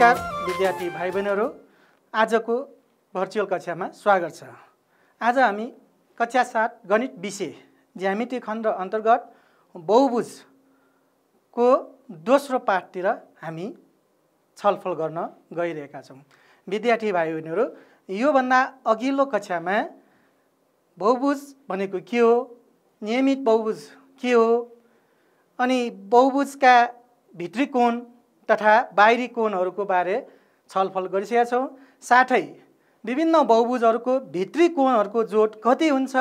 नमस्कार विद्यार्थी भाइ बहिनीहरू, आजको भर्चुअल कक्षामा स्वागत छ। आज हामी कक्षा 7 गणित विषय ज्यामिति खण्ड अन्तर्गत बहुभुजको दोस्रो पाठतिर हामी छलफल गर्न गइरहेका छौँ। विद्यार्थी भाइ बहिनीहरू, योभन्दा अघिल्लो कक्षामा बहुभुज भनेको के हो, नियमित बहुभुज के हो, अनि बहुभुजका भित्री कोण तथा बाहिरी कोणहरूको बारे छलफल गरिसकेका छौँ। साथै विभिन्न बहुभुजहरूको भित्री कोणहरूको जोड कति हुन्छ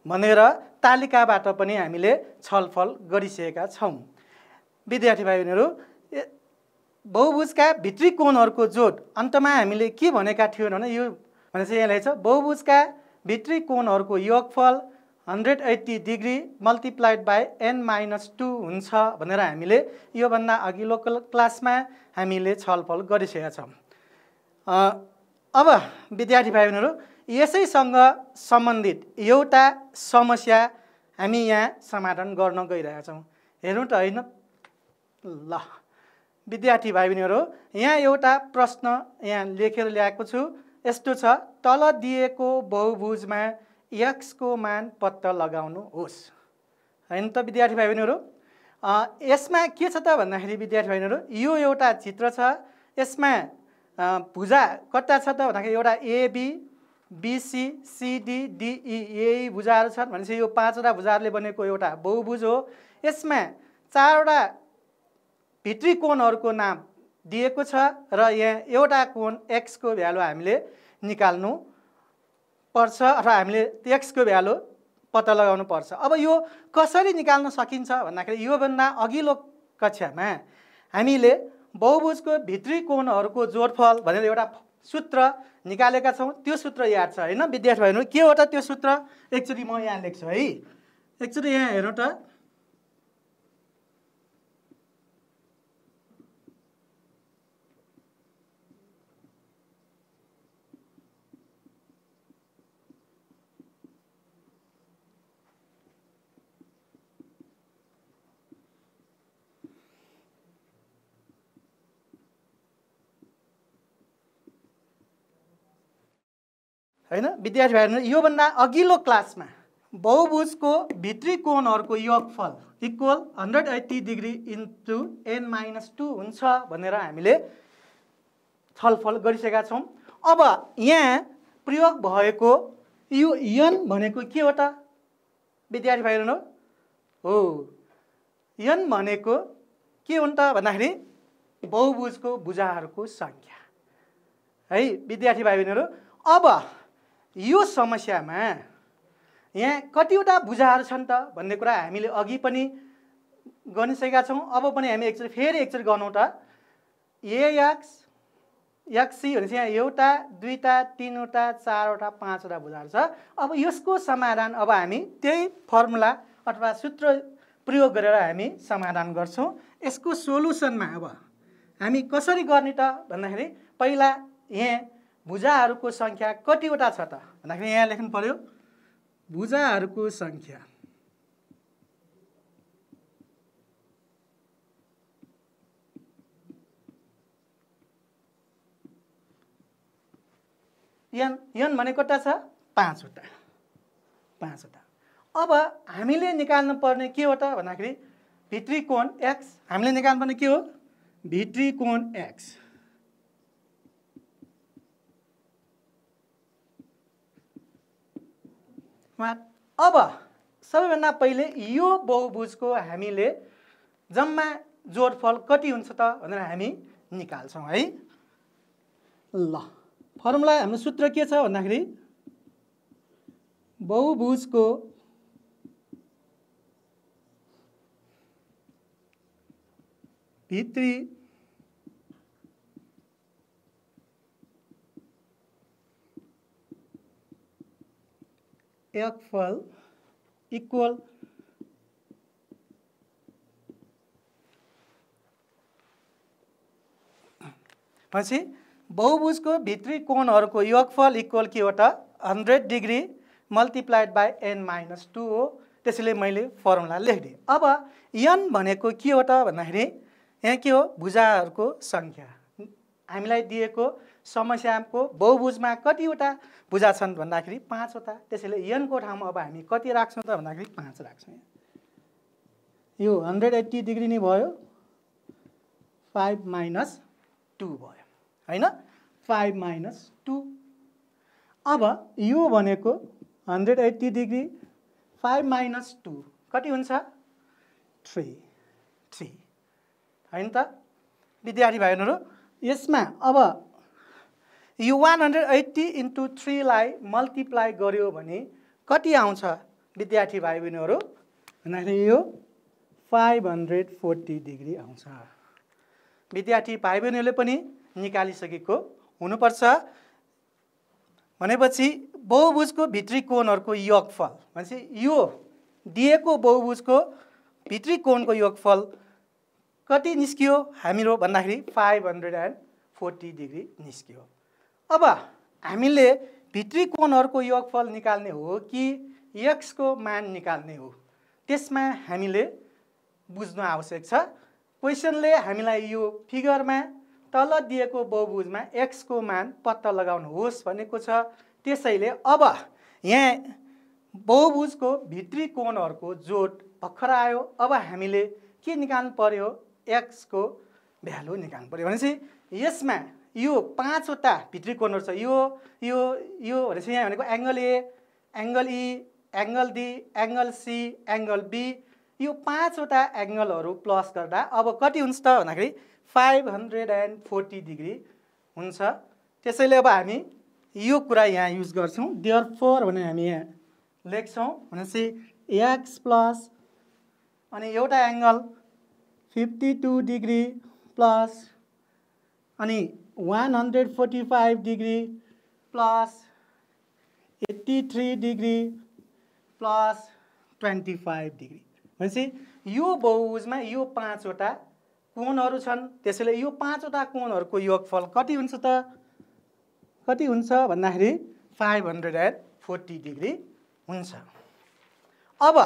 भनेर तालिकाबाट पनि हामीले छलफल गरिसकेका छौँ। विद्यार्थी भाइ बहिनीहरू, बहुभुजका भित्री कोणहरूको जोड अन्तमा हामीले के भनेका थियौँ भने यो भने चाहिँ यहाँ लेख्छ बहुभुजका भित्री कोणहरूको योगफल 180 डिग्री मल्टिप्लाइड बाई n-2 हुन्छ भनेर हामीले योभन्दा अघिल्लो क्लासमा हामीले छलफल गरिसकेका छौँ। अब विद्यार्थी भाइ बहिनीहरू, यसैसँग सम्बन्धित एउटा समस्या हामी यहाँ समाधान गर्न गइरहेका छौँ। हेर्नु त होइन ल विद्यार्थी भाइ बहिनीहरू, यहाँ एउटा प्रश्न यहाँ लेखेर ल्याएको छु। यस्तो छ, तल दिएको बहुभुजमा x को मान पत्ता लगाउनुहोस्। हैन त विद्यार्थी भाइ बहिनीहरू, यसमा के छ त भन्दाखेरि विद्यार्थी भाइ बहिनीहरू, यो एउटा चित्र छ। यसमा भुजा कता छ त भन्दाखेरि एउटा AB, BC, CD, DE यही भुजाहरू छन् भनेपछि यो 5वटा भुजाहरूले बनेको एउटा बहुभुज हो। यसमा 4वटा भित्री कोणहरूको नाम दिएको छ र यहाँ एउटा कोण x को भ्यालु हामीले निकाल्नु पर्छ अथवा हामीले x को भ्यालु पत्ता लगाउनु पर्छ। अब यो कसरी निकाल्न सकिन्छ भन्दाखेरि योभन्दा अघिल्लो कक्षामा हामीले बहुभुजको भित्री कोणहरूको जोडफल भनेर एउटा सूत्र निकालेका छौँ। त्यो सूत्र याद छ हैन विद्यार्थी भाइहरु? के हो त त्यो सूत्र? एकचोटि म यहाँ लेख्छु है। एकचोटि यहाँ हेर्नु त, हैन विद्यार्थी भाइहरु? योभन्दा अघिल्लो क्लासमा बहुभुजको भित्री कोणहरूको योगफल इक्वल 180 डिग्री इन्टु n-2 हुन्छ भनेर हामीले छलफल गरिसकेका छौँ। अब यहाँ प्रयोग भएको यो n भनेको के हो त विद्यार्थी भाइहरु? हो, n भनेको के हो त भन्दाखेरि बहुभुजको भुजाहरूको सङ्ख्या है विद्यार्थी भाइ बहिनीहरू। अब यो समस्यामा यहाँ कतिवटा भुजाहरू छन् त भन्ने कुरा हामीले अघि पनि गरिसकेका छौँ। अब पनि हामी फेरि एकचोटि गरौँ त। AX, XC भनेपछि यहाँ एउटा, दुईटा, तीनवटा, चारवटा, पाँचवटा भुजाहरू छ। अब यसको समाधान अब हामी त्यही फर्मुला अथवा सूत्र प्रयोग गरेर हामी समाधान गर्छौँ। यसको सोलुसनमा अब हामी कसरी गर्ने त भन्दाखेरि पहिला यहाँ भुजाहरूको सङ्ख्या कतिवटा छ त भन्दाखेरि यहाँ लेख्नु पर्यो भुजाहरूको सङ्ख्या। n भनेको कता छ? 5वटा। अब हामीले निकाल्नु पर्ने के हो त भन्दाखेरि भित्री कोण x। हामीले निकाल्नु पर्ने के हो? भित्री कोण x। अब सबैभन्दा पहिले यो बहुभुजको हामीले जम्मा जोडफल कति हुन्छ त भनेर हामी निकाल्छौँ है। ल फर्मुला हाम्रो सूत्र के छ भन्दाखेरि बहुभुजको भित्री योगफल इक्वल पछि बहुभुजको भित्री कोणहरूको योगफल इक्वल के हो त 100 डिग्री मल्टिप्लाइड बाई n-2 हो। त्यसैले मैले फर्मुला लेखिदिएँ। अब n भनेको के हो त भन्दाखेरि यहाँ के हो? भुजाहरूको सङ्ख्या। हामीलाई दिएको समस्याको बहुभुजमा कतिवटा भुजा छन् भन्दाखेरि 5 वटा। त्यसैले n को ठाउँमा अब हामी कति राख्छौँ त भन्दाखेरि 5 राख्छौँ। यो 180 डिग्री नै भयो, 5 माइनस 2 भयो हैन, 5 माइनस 2। अब यो भनेको 180 डिग्री 5 माइनस 2 कति हुन्छ 3 हैन त विद्यार्थी भाइहरु। यसमा अब यो 180 इन्टु 3 लाई मल्टिप्लाई गर्यो भने कति आउँछ विद्यार्थी भाइ बहिनीहरु भन्दाखेरि यो 540 डिग्री आउँछ। विद्यार्थी भाइ बहिनीहरुले पनि निकालिसकेको हुनुपर्छ। भनेपछि बहुभुजको भित्री कोणहरुको योगफल भनेपछि यो दिएको बहुभुजको भित्री कोणको योगफल कति निस्कियो हामीरो भन्दाखेरि 540 डिग्री निस्कियो। अब हामीले भित्री कोणहरुको योगफल निकाल्ने हो कि x को मान निकाल्ने हो त्यसमा हामीले बुझ्नु आवश्यक छ। क्वेशनले हामीलाई यो फिगरमा तल दिएको बहुभुजमा x को मान पत्ता लगाउनुहोस् भनेको छ। त्यसैले अब यहाँ बहुभुजको भित्री कोणहरुको जोड भर्खर आयो। अब हामीले के निकाल्नु पर्यो x को भ्यालु निकाल्नु पर्यो। भनेपछि यसमा यो 5 वटा भित्री कोणहरु छ। यो भनेपछि यहाँ भनेको angle A, angle E, angle D, angle C, angle B, यो 5 वटा एंगलहरु प्लस गर्दा अब कति हुन्छ त भन्दाखेरि 540 डिग्री हुन्छ। त्यसैले अब हामी यो कुरा यहाँ युज गर्छौं। देयरफोर भने हामी यहाँ लेख्छौं भनेपछि x प्लस अनि एउटा एंगल 52 डिग्री प्लस अनि 145 degree plus 83 degree plus 25 degree. भनेपछि यो बहुभुजमा यो 5 वटा कोणहरु छन्। त्यसैले यो 5 वटा कोणहरुको योगफल कति हुन्छ त कति हुन्छ भन्दाखेरि 540 डिग्री हुन्छ। अब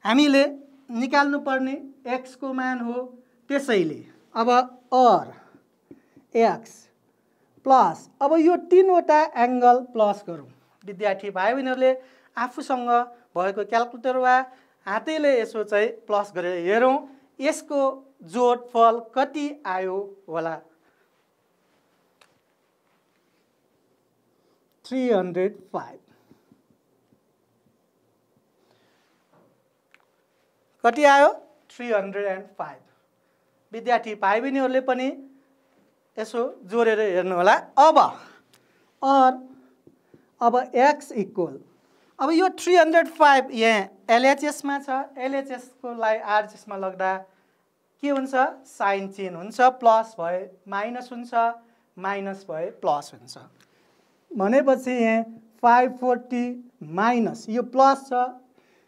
हामीले निकाल्नु पर्ने x को मान हो। त्यसैले अब और x प्लस अब यो 3 वटा एंगल प्लस गरौँ। विद्यार्थी भाइ बहिनीहरुले आफूसँग भएको क्याल्कुलेटर वा हातैले यसो चाहिँ प्लस गरेर हेरौं यसको जोडफल कति आयो होला। 305 कति आयो 305। विद्यार्थी भाइ बहिनीहरुले पनि यसो जोडेर हेर्नु होला। अब x इक्वल अब यो 305 यहाँ LHS मा छ। LHS को लाई RHS मा लाग्दा के हुन्छ साइन चिन्ह हुन्छ। प्लस भए माइनस हुन्छ, माइनस भए प्लस हुन्छ। भनेपछि यहाँ 540 माइनस यो प्लस छ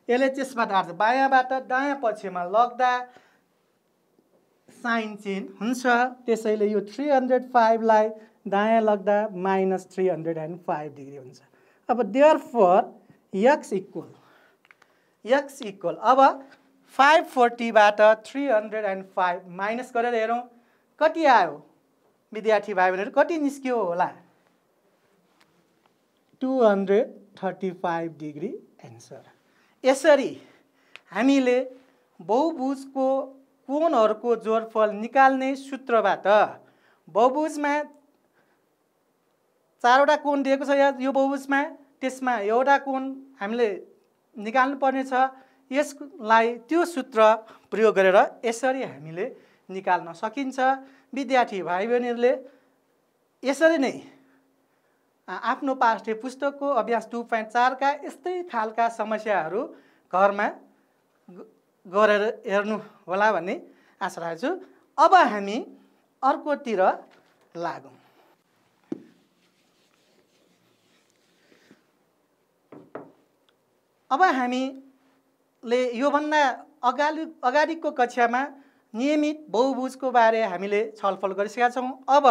LHS बाट आउँछ बायाँबाट दायाँ पक्षमा लाग्दा साइन चिन्ह हुन्छ। त्यसैले यो 305 लाई दायाँ लाग्दा माइनस 305 डिग्री हुन्छ। अब देयरफोर x इक्वल अब 540 बाट 305 माइनस गरेर हेरौं कति आयो विद्यार्थी भाइ बहिनीहरु कति निस्क्यो होला 235 डिग्री एन्सर। यसरी हामीले बहुभुजको कोणहरुको जोडफल निकाल्ने सूत्रबाट बहुभुजमा 4 वटा कोण दिएको छ यो बहुभुजमा त्यसमा एउटा कोण हामीले निकाल्नु पर्ने छ। यसलाई त्यो सूत्र प्रयोग गरेर यसरी हामीले निकाल्न सकिन्छ। विद्यार्थी भाइ बहिनीहरुले यसरी नै आफ्नो पाठ्य पुस्तकको अभ्यास 2.4 का यस्तै खालका समस्याहरू घरमा गरेर हेर्नु होला भन्ने आशा राख्छु। अब हामी अर्कोतिर लागौं। अब हामीले यो भन्दा अगाडिको कक्षामा नियमित बहुभुजको बारे हामीले छलफल गरिसकेका छौं। अब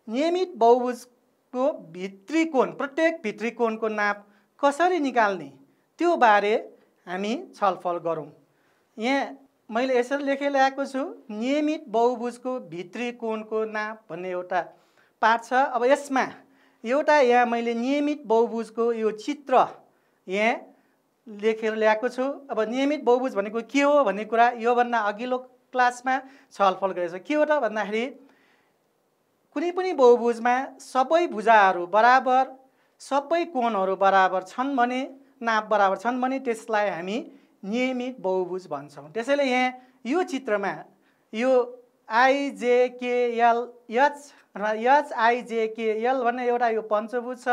नियमित बहुभुजको भित्री कोण प्रत्येक भित्री कोणको नाप कसरी निकाल्ने त्यो बारे हामी छलफल गरौं। यहाँ मैले यसरी लेखेर ल्याएको छु नियमित बहुभुजको भित्री कोणको नाप भन्ने एउटा पार्ट छ। अब यसमा एउटा यहाँ मैले नियमित बहुभुजको यो चित्र यहाँ लेखेर ल्याएको छु। अब नियमित बहुभुज भनेको के हो भन्ने कुरा योभन्दा अघिल्लो क्लासमा छलफल गरेको छ। के हो त भन्दाखेरि कुनै पनि बहुभुजमा सबै भुजाहरू बराबर, सबै कोणहरू बराबर छन् भने, नाप बराबर छन् भने त्यसलाई हामी नियमित बहुभुज भन्छौँ। त्यसैले यहाँ यो चित्रमा यो आइजेकेएल एच र एचआइजेकेएल भन्ने एउटा यो पञ्चभुज छ।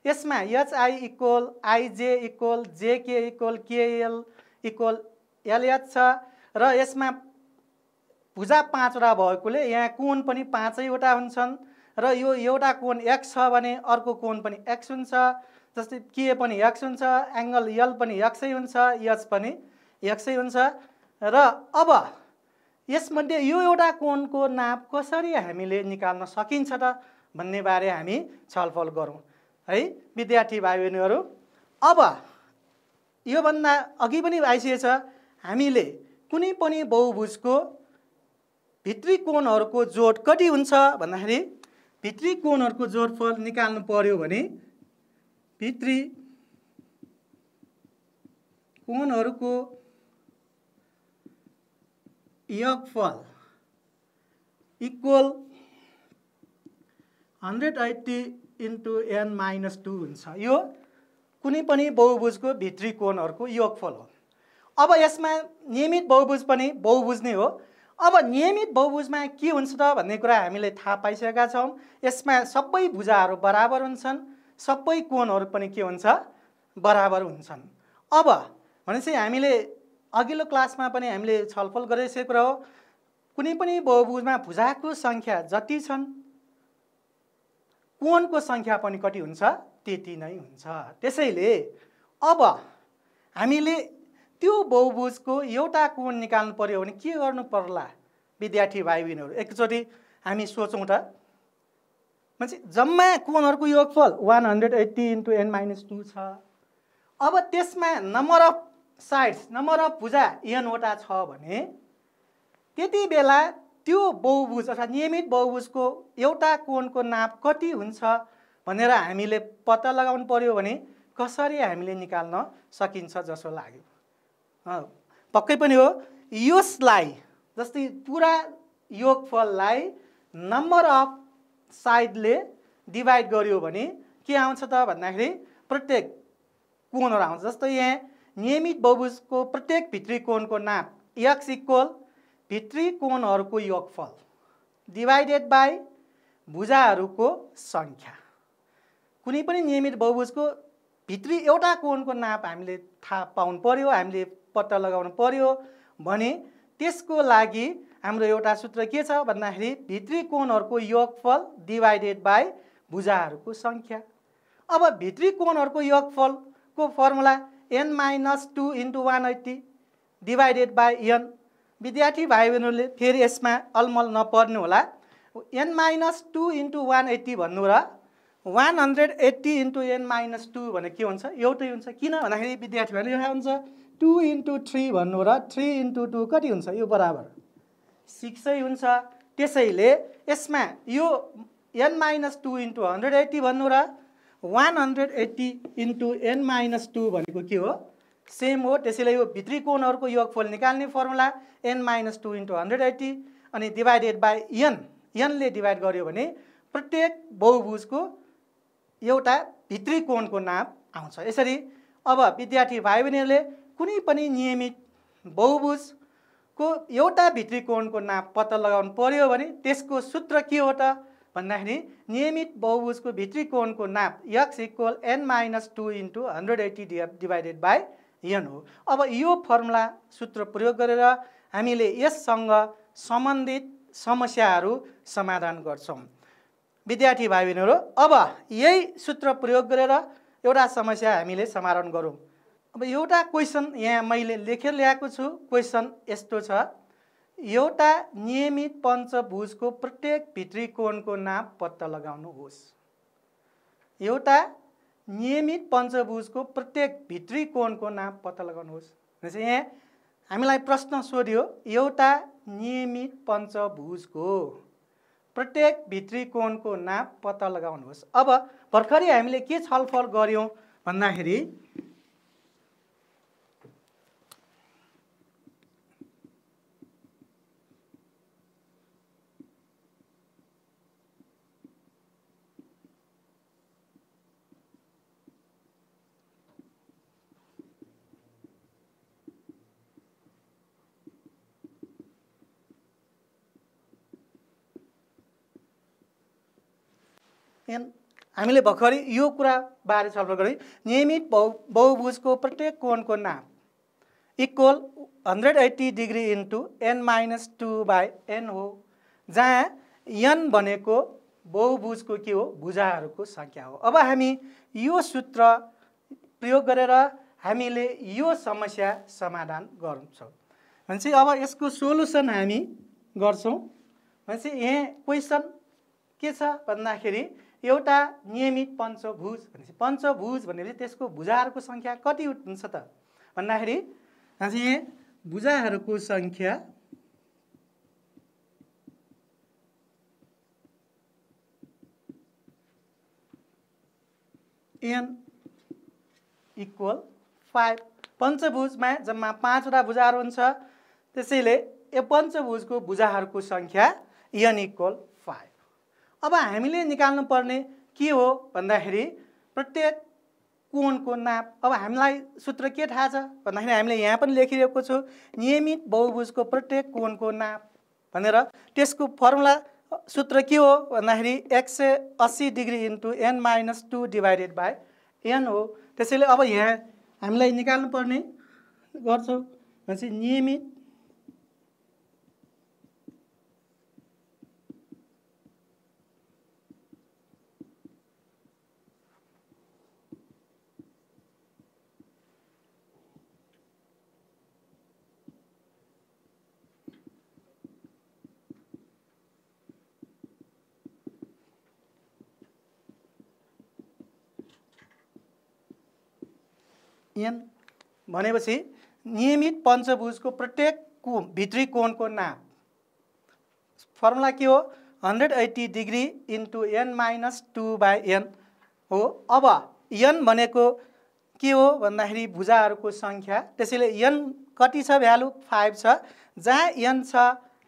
यसमा एचआई इक्वल आइजे इक्वल जेके इक्वल केएल इक्वल एलएच छ र यसमा भुजा 5 वटा भएकोले यहाँ कोण पनि 5 वटा हुन्छन् र यो एउटा कोण एक्स छ भने अर्को कोण पनि एक्स हुन्छ। जस्तै के पनि एक्स हुन्छ, एङ्गल यल पनि एक्सै हुन्छ, एच पनि एक्सै हुन्छ। र अब यसमध्ये यो एउटा कोणको नाप कसरी हामीले निकाल्न सकिन्छ त भन्ने बारे हामी छलफल गरौँ है विद्यार्थी भाइ बहिनीहरू। अब योभन्दा अघि पनि आइसकेको छ, हामीले कुनै पनि बहुभुजको भित्री कोणहरूको जोड कति हुन्छ भन्दाखेरि भित्री कोणहरूको जोडफल निकाल्नु पर्यो भने भित्री कोणहरूको योगफल इक्वल 180 इन्टु n-2 हुन्छ। यो कुनै पनि बहुभुजको भित्री कोणहरूको योगफल हो। अब यसमा नियमित बहुभुज पनि बहुभुज नै हो। अब नियमित बहुभुजमा के हुन्छ त भन्ने कुरा हामीले थाहा पाइसकेका छौँ। यसमा सबै भुजाहरू बराबर हुन्छन्, सबै कोणहरू पनि के हुन्छ बराबर हुन्छन्। अब भनेपछि हामीले अघिल्लो क्लासमा पनि हामीले छलफल गरिसकेको कुरा हो, कुनै पनि बहुभुजमा भुजाको सङ्ख्या जति छन् कोणको सङ्ख्या पनि कति हुन्छ त्यति नै हुन्छ। त्यसैले अब हामीले त्यो बहुभुजको एउटा कोण निकाल्नु पर्यो भने के गर्नु पर्ला विद्यार्थी भाइ बहिनीहरू एकचोटि हामी सोचौँ त। भनेपछि जम्मा कोणहरूको योगफल 180 इन्टु n-2 छ। अब त्यसमा number of sides, number of भुजा n वटा छ भने त्यति बेला त्यो बहुभुज अर्थात् नियमित बहुभुजको एउटा कोणको नाप कति हुन्छ भनेर हामीले पत्ता लगाउनु पर्यो भने कसरी हामीले निकाल्न सकिन्छ जसो लाग्यो। पक्कै पनि हो। यसलाई जस्तै पुरा योगफललाई नम्बर अफ साइडले डिभाइड गर्यो भने के आउँछ त भन्दाखेरि प्रत्येक कोणहरू आउँछ। जस्तै यहाँ नियमित बहुभुजको प्रत्येक भित्री कोणको नाप x इक्वल भित्री कोणहरूको योगफल डिभाइडेड बाई भुजाहरूको सङ्ख्या। कुनै पनि नियमित बहुभुजको भित्री एउटा कोणको नाप हामीले थाहा पाउनु पर्यो, हामीले पत्ता लगाउनु पर्यो भने त्यसको लागि हाम्रो एउटा सूत्र के छ भन्दाखेरि भित्री कोणहरूको योगफल डिभाइडेड बाई भुजाहरूको सङ्ख्या। अब भित्री कोणहरूको योगफलको formula n-2 into 180 divided by n। विद्यार्थी भाइ बहिनीहरूले फेरि यसमा अलमल नपर्नु होला। n-2 इन्टु 180 भन्नु र 180 इन्टु n-2 भने के हुन्छ एउटै हुन्छ। किन भन्दाखेरि विद्यार्थी भाइले यो हुन्छ 2 इन्टु 3 भन्नु र 3 इन्टु 2 कति हुन्छ यो बराबर 6 हुन्छ। त्यसैले यसमा यो n-2 इन्टु 180 भन्नु र 180 इन्टु n-2 भनेको के हो सेम हो। त्यसैले यो भित्री कोणहरूको योगफल निकाल्ने फर्मुला n-2 इन्टु 180 अनि डिभाइडेड बाई n ले डिभाइड गर्यो भने प्रत्येक बहुभुजको एउटा भित्री कोणको नाप आउँछ। यसरी अब विद्यार्थी भाइ बहिनीहरूले कुनै पनि नियमित बहुभुजको एउटा भित्री कोणको नाप पत्ता लगाउनु पर्यो भने त्यसको सूत्र के हो त भन्दाखेरि नियमित बहुभुजको भित्री कोणको नाप x equal n-2 into 180 divided by n हो। अब यो फर्मुला सूत्र प्रयोग गरेर हामीले यससँग सम्बन्धित समस्याहरू समाधान गर्छौँ। विद्यार्थी भाइ बहिनीहरू अब यही सूत्र प्रयोग गरेर एउटा समस्या हामीले समाधान गरौँ। अब एउटा क्वेसन यहाँ मैले लेखेर ल्याएको छु। क्वेसन यस्तो छ, एउटा नियमित पञ्चभुजको प्रत्येक भित्री कोणको नाप पत्ता लगाउनुहोस्। एउटा नियमित पञ्चभुजको प्रत्येक भित्री कोणको नाप पत्ता लगाउनुहोस्। भनेपछि यहाँ हामीलाई प्रश्न सोध्यो एउटा नियमित पञ्चभुजको प्रत्येक भित्री कोणको नाप पत्ता लगाउनुहोस्। अब भर्खरै हामीले के छलफल गर्यौं भन्दाखेरि हामीले भर्खरै यो कुरा बारे छलफल गर्यौं। नियमित बहुभुजको प्रत्येक कोणको नाप इक्वल 180 डिग्री इन्टु n-2/n हो, जहाँ n भनेको बहुभुजको के हो, भुजाहरूको संख्या हो। अब हामी यो सूत्र प्रयोग गरेर हामीले यो समस्या समाधान गर्छौं। भनेपछि अब यसको सोलुसन हामी गर्छौं। भनेपछि यहाँ क्वेशन के छ भन्दाखेरि एउटा नियमित पञ्चभुज भनेपछि पञ्चभुज भनेपछि त्यसको भुजाहरूको संख्या कति हुन्छ त भन्दाखेरि यहाँ भुजाहरूको संख्या n इक्वल 5। पञ्चभुजमा जम्मा 5 वटा भुजाहरू हुन्छ, त्यसैले यो पञ्चभुजको भुजाहरूको संख्या n इक्वल 5। अब हामीले निकाल्नु पर्ने के हो भन्दाखेरि प्रत्येक कोणको नाप। अब हामीलाई सूत्र के थाहा छ भन्दाखेरि हामीले यहाँ पनि लेखिरहेको छु, नियमित बहुभुजको प्रत्येक कोणको नाप भनेर। त्यसको फर्मुला सूत्र के हो भन्दाखेरि 180 degree into n-2 divided by n हो। त्यसैले अब यहाँ हामीलाई निकाल्नु पर्ने गर्छौं। भनेपछि नियमित n भनेपछि नियमित पञ्चभुजको प्रत्येक भित्री कोणको नाप। फर्मुला के हो, 180 डिग्री इन्टु n-2/n हो। अब n भनेको के हो भन्दाखेरि भुजाहरूको संख्या, त्यसैले n कति छ, भ्यालु 5 छ। जहाँ n छ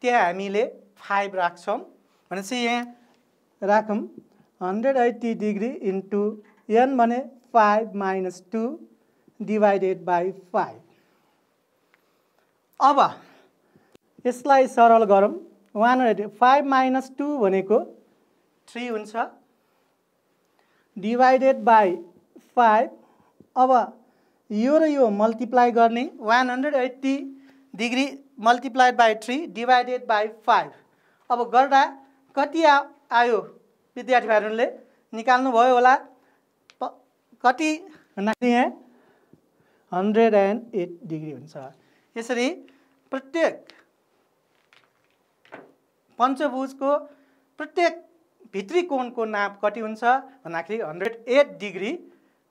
त्यहाँ हामीले 5 राख्छौं। भनेपछि यहाँ राखौं 180 डिग्री इन्टु n भने 5 - 2 डिवाइडेड बाई 5। अब यसलाई सरल गरौँ। 5 - 2 भनेको 3 हुन्छ, डिवाइडेड बाई 5। अब यो र यो मल्टिप्लाई गर्ने, 180 degree multiplied by 3 divided by 5। अब गर्दा कति आयो विद्यार्थी भाइहरूले निकाल्नु भयो होला। कति भन्दाखेरि यहाँ 108 डिग्री हुन्छ। यसरी प्रत्येक पञ्चभुजको प्रत्येक भित्री कोणको नाप कति हुन्छ भन्दाखेरि 108 डिग्री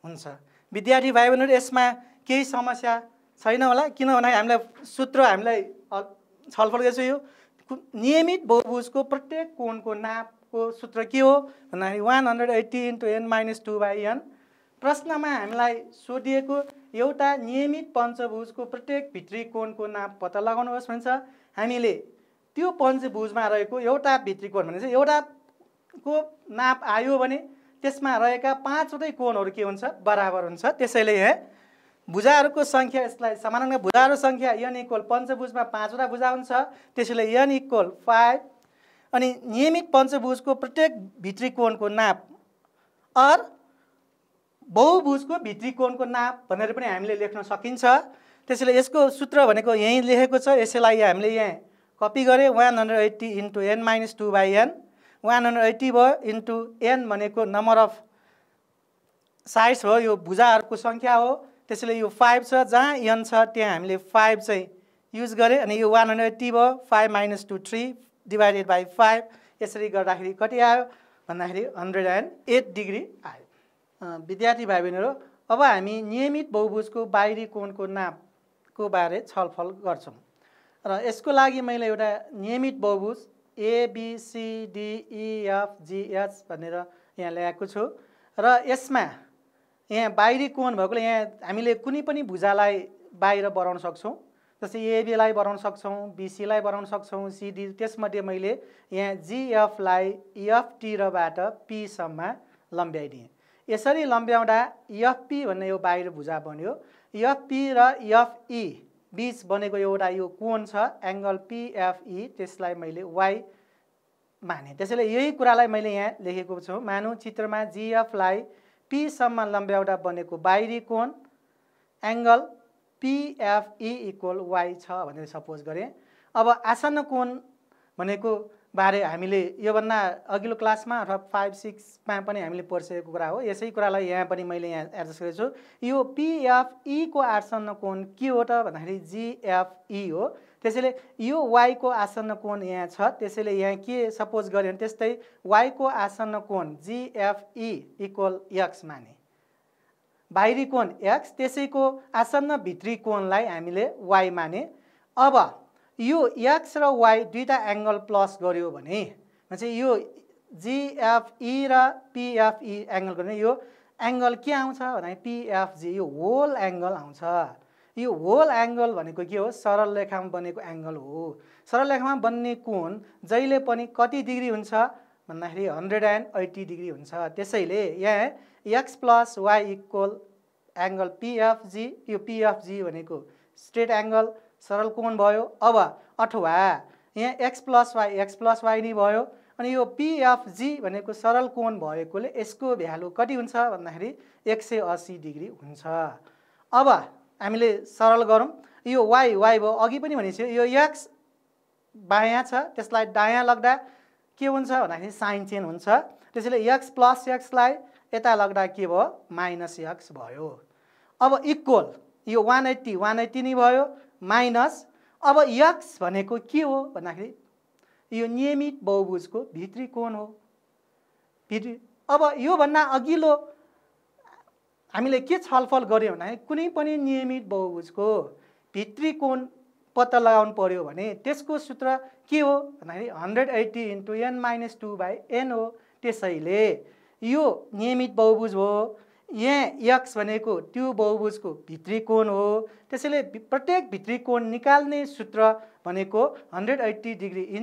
हुन्छ। विद्यार्थी भाइ बहिनीहरू यसमा केही समस्या छैन होला, किनभने हामीलाई सूत्र हामीलाई छलफल गरेको यो नियमित बहुभुजको प्रत्येक कोणको नापको सूत्र के हो भन्दाखेरि 180 इन्टु n-2/n। प्रश्नमा हामीलाई सोधिएको एउटा नियमित पञ्चभुजको प्रत्येक भित्री कोणको नाप पत्ता लगाउनुहोस् भन्छ। हामीले त्यो पञ्चभुजमा रहेको एउटा भित्री कोण भनेपछि एउटाको नाप आयो भने त्यसमा रहेका 5 वटै कोणहरू के हुन्छ, बराबर हुन्छ। त्यसैले यहाँ भुजाहरूको संख्या, यसलाई समानान्तर भुजाहरूको संख्या n इक्वल पञ्चभुजमा 5 वटा भुजा हुन्छ, त्यसैले n इक्वल 5। अनि नियमित पञ्चभुजको प्रत्येक भित्री कोणको नाप और बहुभुजको भित्री कोणको नाप भनेर पनि हामीले लेख्न सकिन्छ। त्यसैले यसको सूत्र भनेको यही लेखेको छ, यसैलाई हामीले यहाँ कपी गरे। 180 इन्टु n-2/n, 180 भयो इन्टु n भनेको नम्बर अफ साइड्स हो, यो भुजाहरूको संख्या हो। त्यसैले यो 5 छ, जहाँ n छ त्यहाँ हामीले 5 चाहिँ युज गरे। अनि यो 180 भयो, 5 - 2 3 डिवाइडेड बाई 5। यसरी गर्दाखेरि कति आयो भन्दाखेरि 108 डिग्री आयो। विद्यार्थी भाइ बहिनीहरू, अब हामी नियमित बहुभुजको बाहिरी कोणको नापको बारे छलफल गर्छौं। र यसको लागि मैले एउटा नियमित बहुभुज ABCDEFGH भनेर यहाँ ल्याएको छु र यसमा यहाँ बाहिरी कोण भएकोले यहाँ हामीले कुनै पनि भुजालाई बाहिर बढाउन सक्छौँ। जस्तै एबीलाई बढाउन सक्छौँ, बीसीलाई बढाउन सक्छौँ, सीडी। त्यसमध्ये मैले यहाँ जीएफलाई एफटी रबाट पीसम्म लम्ब्याइदिएँ। यसरी लम्ब्याउँदा एफपी भन्ने यो बाहिर भुजा बन्यो। एफपी र एफई बीच बनेको एउटा यो कोण छ एङ्गल पिएफई, त्यसलाई मैले वाइ माने। त्यसैले यही कुरालाई मैले यहाँ लेखेको छु। मानौँ चित्रमा जीएफलाई पीसम्म लम्ब्याउँदा बनेको बाहिरी कोण एङ्गल पिएफई इक्वल वाइ छ भनेर सपोज गरेँ। अब आसन्न कोण भनेको बारे हामीले योभन्दा अघिल्लो क्लासमा अथवा 5-6 मा पनि हामीले पढिसकेको कुरा हो। यसै कुरालाई यहाँ पनि मैले यहाँ एड्रेस गरेको छु। यो पिएफई को आसन्न कोण के हो त भन्दाखेरि जीएफई हो। त्यसैले यो वाइ को आसन्न कोण यहाँ छ। त्यसैले यहाँ के सपोज गर्यो भने त्यस्तै वाइ को आसन्न कोण जीएफई इक्वल एक्स माने। बाहिरी कोण एक्स, त्यसैको आसन्न भित्री कोणलाई हामीले वाइ माने। अब यो एक्स र वाइ दुईटा एङ्गल प्लस गर्यो भने चाहिँ यो जीएफई र पिएफई एङ्गल गर्ने यो एङ्गल के आउँछ भन्दाखेरि पिएफजी, यो होल एङ्गल आउँछ। यो होल एङ्गल भनेको के हो? सरल रेखामा बनेको एङ्गल हो। सरल रेखामा बन्ने कोण जहिले पनि कति डिग्री हुन्छ भन्दाखेरि 180 डिग्री हुन्छ। त्यसैले यहाँ x plus y equal angle PFG, यो पिएफजी भनेको स्ट्रेट एङ्गल सरल कोण भयो। अब अथवा यहाँ एक्स प्लस वाइ नै भयो। अनि यो पिएफजी भनेको सरल कोण भएकोले यसको भ्यालु कति हुन्छ भन्दाखेरि 180 डिग्री हुन्छ। अब हामीले सरल गरौँ। यो वाइ भयो, अघि पनि भनेको यो एक्स बायाँ छ, त्यसलाई दायाँ लग्दा के हुन्छ भन्दाखेरि साइन चेन्ज हुन्छ। त्यसैले एक्स प्लस एक्सलाई यता लग्दा के भयो? माइनस एक्स भयो। अब इक्वल यो 180 नै भयो माइनस। अब एक्स भनेको के हो भन्दाखेरि यो नियमित बहुभुजको भित्री कोण हो। अब योभन्दा अघिल्लो हामीले के छलफल गर्यौँ भन्दाखेरि कुनै पनि नियमित बहुभुजको भित्री कोण पत्ता लगाउनु पर्यो भने त्यसको सूत्र के हो भन्दाखेरि 180 × n-2/n हो। त्यसैले यो नियमित बहुभुज हो। यहाँ एक्स भनेको त्यो बहुभुजको भित्री कोण हो। त्यसैले प्रत्येक भित्री कोण निकाल्ने सूत्र भनेको 180 डिग्री ×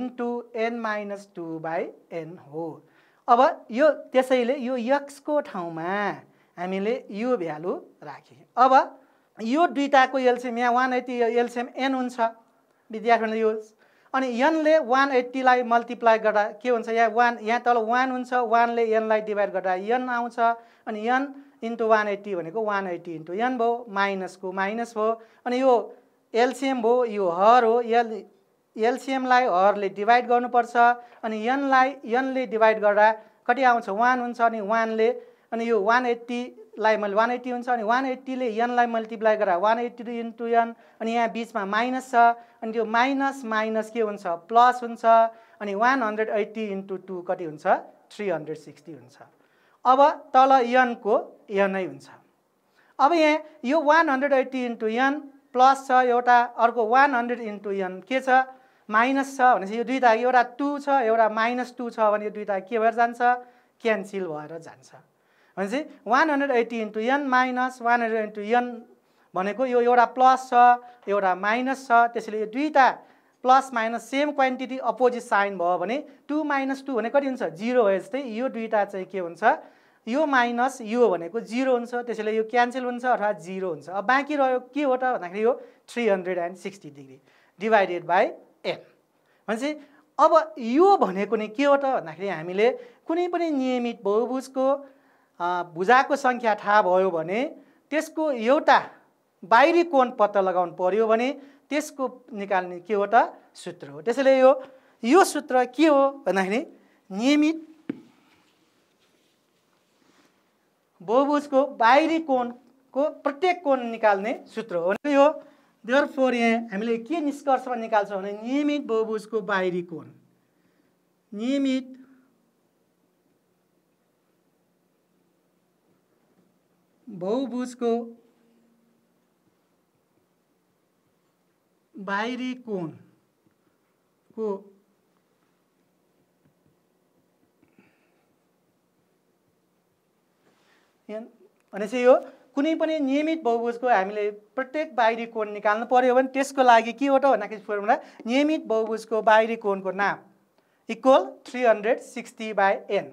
n-2/n हो। अब यो त्यसैले यो एक्सको ठाउँमा हामीले यो भ्यालु राखेँ। अब यो दुईटाको एलसिएम यहाँ 180 एलसिएम n हुन्छ विद्यार्थीहरूले यो। अनि n ले 180 लाई मल्टिप्लाई गर्दा के हुन्छ? यहाँ तल 1 हुन्छ, 1 ले n लाई डिभाइड गर्दा n आउँछ। अनि n × 180 भनेको 180 × n भयो, माइनसको माइनस भयो। अनि यो एलसिएम भयो, यो हर हो। एलसिएमलाई हरले डिभाइड गर्नुपर्छ। अनि n ले डिभाइड गर्दा कति आउँछ? 1 हुन्छ। अनि 1 ले अनि यो 180 लाई मैले 180 हुन्छ। अनि 180 ले n लाई मल्टिप्लाई गर्दा 180 × n। अनि यहाँ बिचमा माइनस छ। अनि त्यो माइनस माइनस के हुन्छ? प्लस हुन्छ। अनि 180 × 2 कति हुन्छ? 360 हुन्छ। अब तल n को n नै हुन्छ। अब यहाँ यो 180 × n प्लस छ एउटा, अर्को 100 × n के छ? माइनस छ। भनेपछि यो दुईटा एउटा 2 छ, एउटा -2 छ भने यो दुईटा के भएर जान्छ? क्यान्सल भएर जान्छ। भनेपछि 180 × n माइनस 100 × n भनेको यो एउटा प्लस छ, एउटा माइनस छ। त्यसैले यो दुईटा plus minus same quantity opposite sign भयो भने 2 - 2 भने कति हुन्छ? 0 हो। जस्तै यो दुईटा चाहिँ के हुन्छ? यो माइनस यो भनेको 0 हुन्छ। त्यसैले यो क्यान्सल हुन्छ अथवा 0 हुन्छ। अब बाँकी रह्यो के हो त भन्दाखेरि यो 360 डिग्री डिभाइडेड बाई n। भनेपछि अब यो भनेको नि के हो त भन्दाखेरि हामीले कुनै पनि नियमित बहुभुजको भुजाको सङ्ख्या थाहा भयो भने त्यसको एउटा बाहिरी कोण पत्ता लगाउनु पर्यो भने त्यसको निकाल्ने के हो त? सूत्र हो। त्यसैले यो सूत्र के हो भन्दाखेरि नियमित बहुभुजको बाहिरी कोणको प्रत्येक कोण निकाल्ने सूत्र हो। यो देयरफोर यहाँ हामीले के निष्कर्षमा निकाल्छौँ भने नियमित बहुभुजको बाहिरी कोण, नियमित बहुभुजको बाहिरी कोणको भनेपछि यो कुनै पनि नियमित बहुभुजको हामीले प्रत्येक बाहिरी कोण निकाल्नु पर्यो भने त्यसको लागि के हो त भन्दाखेरि फर्मुला नियमित बहुभुजको बाहिरी कोणको नाप इक्वल 360/n।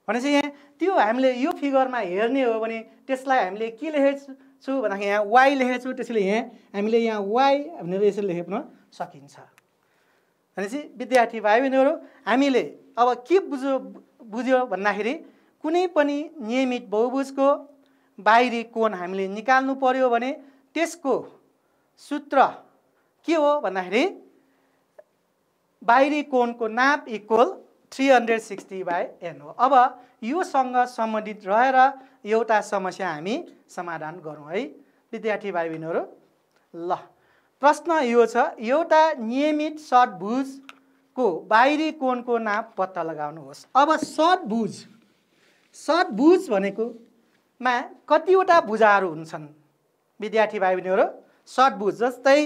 भनेपछि यहाँ त्यो हामीले यो फिगरमा हेर्ने हो भने त्यसलाई हामीले के लेखेको छु भन्दाखेरि यहाँ y लेखेको छु, त्यसैले यहाँ हामीले यहाँ y भनेर यसरी लेख्न सकिन्छ। भनेपछि विद्यार्थी भाइ बहिनीहरू हामीले अब के बुझ्यो भन्दाखेरि कुनै पनि नियमित बहुभुजको बाहिरी कोण हामीले निकाल्नु पर्यो भने त्यसको सूत्र के हो भन्दाखेरि बाहिरी कोणको नाप इक्वल 360/n हो। अब योसँग सम्बन्धित रहेर एउटा समस्या हामी समाधान गरौँ है विद्यार्थी भाइ बहिनीहरू। ल प्रश्न यो छ, एउटा नियमित षट्भुजको बाहिरी कोणको नाप पत्ता लगाउनुहोस्। अब षट्भुज भनेकोमा कतिवटा भुजाहरू हुन्छन् विद्यार्थी भाइ बहिनीहरू? षट्भुज जस्तै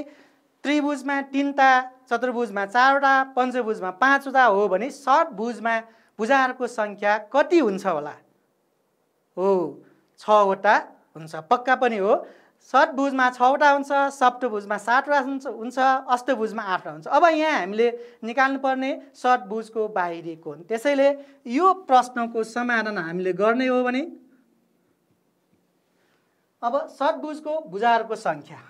त्रिभुजमा 3टा, चतुर्भुजमा 4वटा, पञ्चभुजमा 5वटा हो भने षट्भुजमा भुजाहरूको सङ्ख्या कति हुन्छ होला? हो 6वटा हुन्छ, पक्का पनि हो। षट्भुजमा 6वटा हुन्छ, सप्तभुजमा 7वटा हुन्छ, अष्टभुजमा 8वटा हुन्छ। अब यहाँ हामीले निकाल्नुपर्ने षट्भुजको बाहिरी कोण, त्यसैले यो प्रश्नको समाधान हामीले गर्ने हो भने अब षट्भुजको भुजाहरूको सङ्ख्या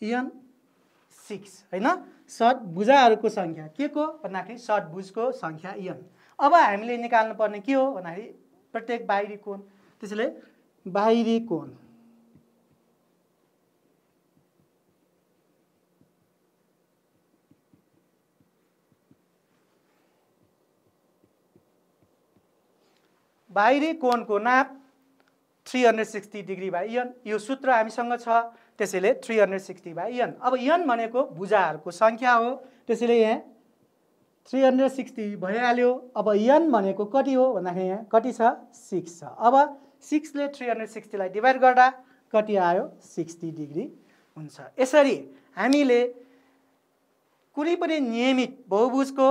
n 6 हैन, षट्भुजाहरूको सङ्ख्या के को भन्दाखेरि षट्भुजको सङ्ख्या n। अब हामीले निकाल्नु पर्ने के हो भन्दाखेरि प्रत्येक बाहिरी कोण, त्यसैले बाहिरी कोण बाहिरी कोणको नाप 360°/n। यो सूत्र हामीसँग छ, त्यसैले 360/n। अब n भनेको भुजाहरूको सङ्ख्या हो, त्यसैले यहाँ 360 भइहाल्यो। अब n भनेको कति हो भन्दाखेरि यहाँ कति छ? 6 छ। अब 6 ले 360 लाई डिभाइड गर्दा कति आयो? 60 डिग्री हुन्छ। यसरी हामीले कुनै पनि नियमित बहुभुजको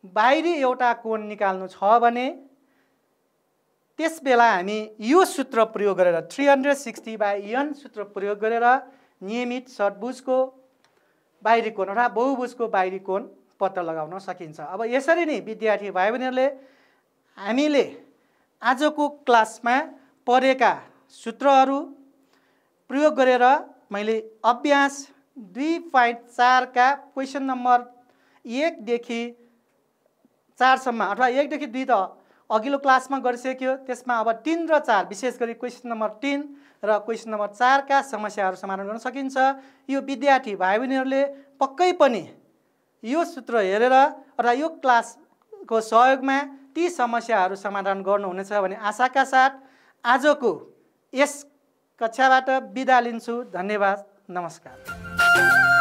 बाहिरी एउटा कोण निकाल्नु छ भने त्यसबेला हामी यो सूत्र प्रयोग गरेर 360/n सूत्र प्रयोग गरेर नियमित षट्भुजको बाहिरी कोण अथवा बहुभुजको बाहिरी कोण पत्ता लगाउन सकिन्छ। अब यसरी नै विद्यार्थी भाइ बहिनीहरूले हामीले आजको क्लासमा पढेका सूत्रहरू प्रयोग गरेर मैले अभ्यास 2.4 का क्वेसन नम्बर 1 देखि 4 सम्म अथवा 1 देखि 2 त अघिल्लो क्लासमा गरिसक्यो, त्यसमा अब 3 र 4 विशेष गरी क्वेसन नम्बर 3 र क्वेसन नम्बर 4 का समस्याहरू समाधान गर्न सकिन्छ। यो विद्यार्थी भाइ बहिनीहरूले पक्कै पनि यो सूत्र हेरेर अथवा यो क्लासको सहयोगमा ती समस्याहरू समाधान गर्नुहुनेछ भन्ने आशाका साथ आजको यस कक्षाबाट बिदा लिन्छु। धन्यवाद, नमस्कार।